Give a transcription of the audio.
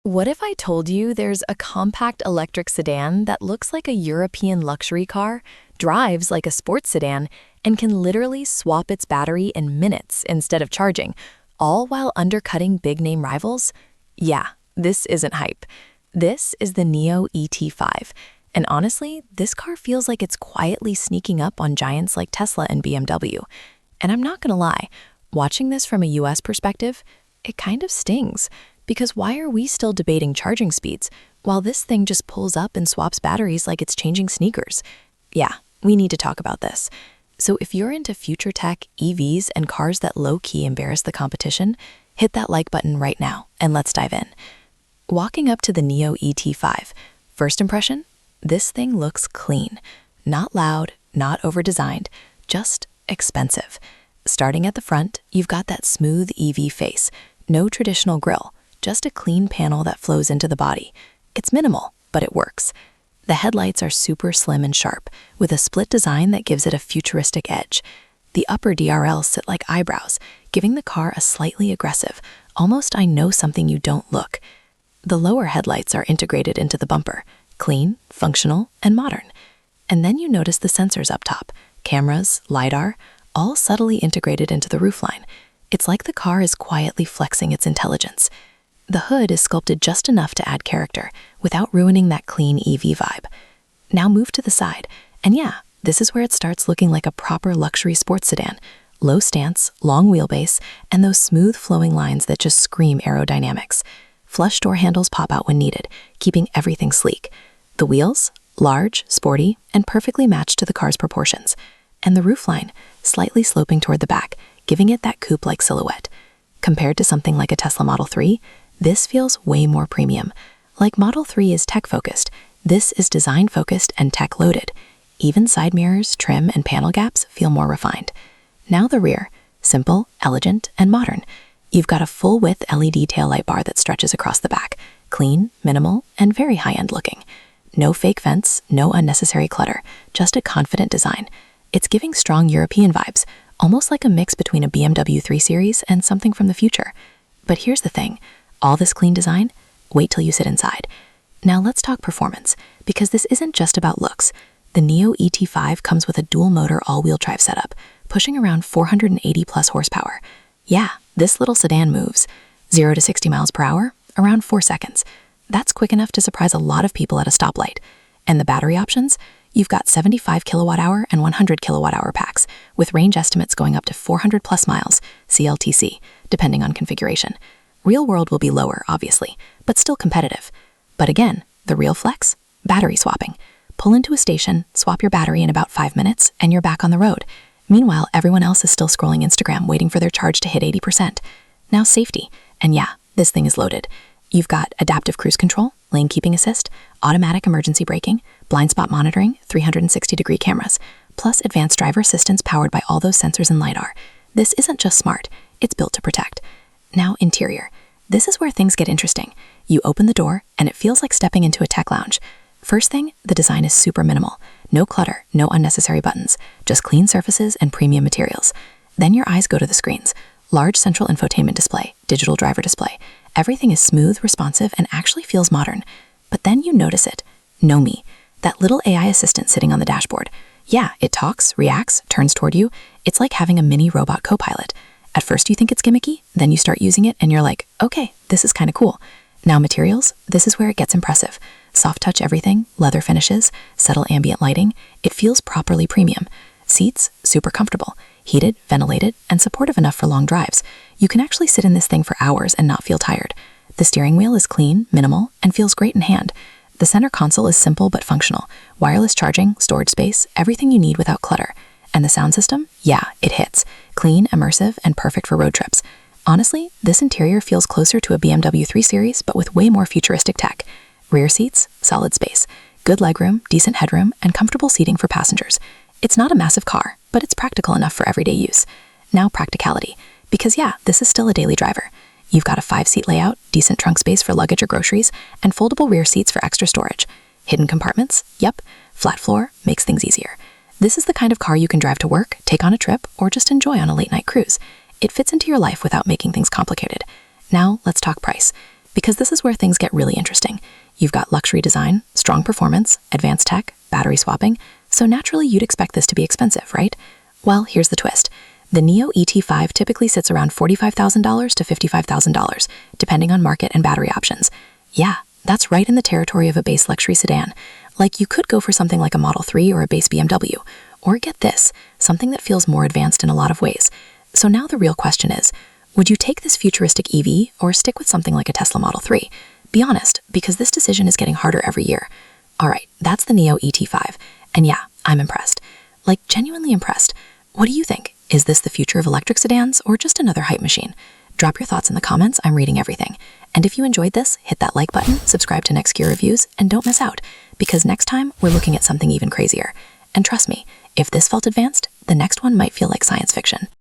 What if I told you there's a compact electric sedan that looks like a European luxury car, drives like a sports sedan, and can literally swap its battery in minutes instead of charging, all while undercutting big-name rivals? Yeah, this isn't hype. This is the Nio ET5. And honestly, this car feels like it's quietly sneaking up on giants like Tesla and BMW. And I'm not gonna lie, watching this from a US perspective, it kind of stings. Because why are we still debating charging speeds while this thing just pulls up and swaps batteries like it's changing sneakers? Yeah, we need to talk about this. So if you're into future tech, EVs, and cars that low-key embarrass the competition, hit that like button right now and let's dive in. Walking up to the Nio ET5, first impression? This thing looks clean. Not loud, not over-designed, just expensive. Starting at the front, you've got that smooth EV face, no traditional grille, just a clean panel that flows into the body. It's minimal, but it works. The headlights are super slim and sharp, with a split design that gives it a futuristic edge. The upper DRLs sit like eyebrows, giving the car a slightly aggressive, almost I know something you don't look. The lower headlights are integrated into the bumper, clean, functional, and modern. And then you notice the sensors up top, cameras, LiDAR, all subtly integrated into the roofline. It's like the car is quietly flexing its intelligence. The hood is sculpted just enough to add character, without ruining that clean EV vibe. Now move to the side, and yeah, this is where it starts looking like a proper luxury sports sedan. Low stance, long wheelbase, and those smooth flowing lines that just scream aerodynamics. Flush door handles pop out when needed, keeping everything sleek. The wheels, large, sporty, and perfectly matched to the car's proportions. And the roofline, slightly sloping toward the back, giving it that coupe-like silhouette. Compared to something like a Tesla Model 3, this feels way more premium. Like Model 3 is tech-focused, this is design-focused and tech-loaded. Even side mirrors, trim, and panel gaps feel more refined. Now the rear, simple, elegant, and modern. You've got a full-width LED taillight bar that stretches across the back, clean, minimal, and very high-end looking. No fake vents, no unnecessary clutter, just a confident design. It's giving strong European vibes, almost like a mix between a BMW 3 Series and something from the future. But here's the thing. All this clean design? Wait till you sit inside. Now let's talk performance, because this isn't just about looks. The Nio ET5 comes with a dual-motor all-wheel drive setup, pushing around 480 plus horsepower. Yeah, this little sedan moves. 0 to 60 miles per hour, around 4 seconds. That's quick enough to surprise a lot of people at a stoplight. And the battery options? You've got 75 kilowatt-hour and 100 kilowatt-hour packs, with range estimates going up to 400 plus miles, CLTC, depending on configuration. Real world will be lower, obviously, but still competitive. But again, the real flex? Battery swapping. Pull into a station, swap your battery in about 5 minutes, and you're back on the road. Meanwhile, everyone else is still scrolling Instagram waiting for their charge to hit 80%. Now safety. And yeah, this thing is loaded. You've got adaptive cruise control, lane keeping assist, automatic emergency braking, blind spot monitoring, 360-degree cameras, plus advanced driver assistance powered by all those sensors and LiDAR. This isn't just smart, it's built to protect. Now interior. This is where things get interesting. You open the door, and it feels like stepping into a tech lounge. First thing, the design is super minimal. No clutter, no unnecessary buttons, just clean surfaces and premium materials. Then your eyes go to the screens. Large central infotainment display, digital driver display. Everything is smooth, responsive, and actually feels modern. But then you notice it. Nomi, that little AI assistant sitting on the dashboard. Yeah, it talks, reacts, turns toward you. It's like having a mini robot co-pilot. At first you think it's gimmicky, then you start using it and you're like, okay, this is kind of cool. Now materials, this is where it gets impressive. Soft touch everything, leather finishes, subtle ambient lighting. It feels properly premium. Seats, super comfortable, heated, ventilated, and supportive enough for long drives. You can actually sit in this thing for hours and not feel tired. The steering wheel is clean, minimal, and feels great in hand. The center console is simple but functional. Wireless charging, storage space, everything you need without clutter. And the sound system? Yeah, it hits. Clean, immersive, and perfect for road trips. Honestly, this interior feels closer to a BMW 3 Series, but with way more futuristic tech. Rear seats, solid space. Good legroom, decent headroom, and comfortable seating for passengers. It's not a massive car, but it's practical enough for everyday use. Now practicality. Because yeah, this is still a daily driver. You've got a 5-seat layout, decent trunk space for luggage or groceries, and foldable rear seats for extra storage. Hidden compartments? Yep. Flat floor makes things easier. This is the kind of car you can drive to work, take on a trip, or just enjoy on a late-night cruise. It fits into your life without making things complicated. Now, let's talk price. because this is where things get really interesting. You've got luxury design, strong performance, advanced tech, battery swapping, so naturally you'd expect this to be expensive, right? Well, here's the twist. The Nio ET5 typically sits around $45,000 to $55,000, depending on market and battery options. Yeah, that's right in the territory of a base luxury sedan. Like, you could go for something like a Model 3 or a base BMW, or get this, something that feels more advanced in a lot of ways. So now the real question is, would you take this futuristic EV or stick with something like a Tesla Model 3? Be honest, because this decision is getting harder every year. All right, that's the Nio ET5. And yeah, I'm impressed. Like, genuinely impressed. What do you think? Is this the future of electric sedans or just another hype machine? Drop your thoughts in the comments. I'm reading everything. And if you enjoyed this, hit that like button, subscribe to NextGear Reviews, and don't miss out, because next time we're looking at something even crazier. And trust me, if this felt advanced, the next one might feel like science fiction.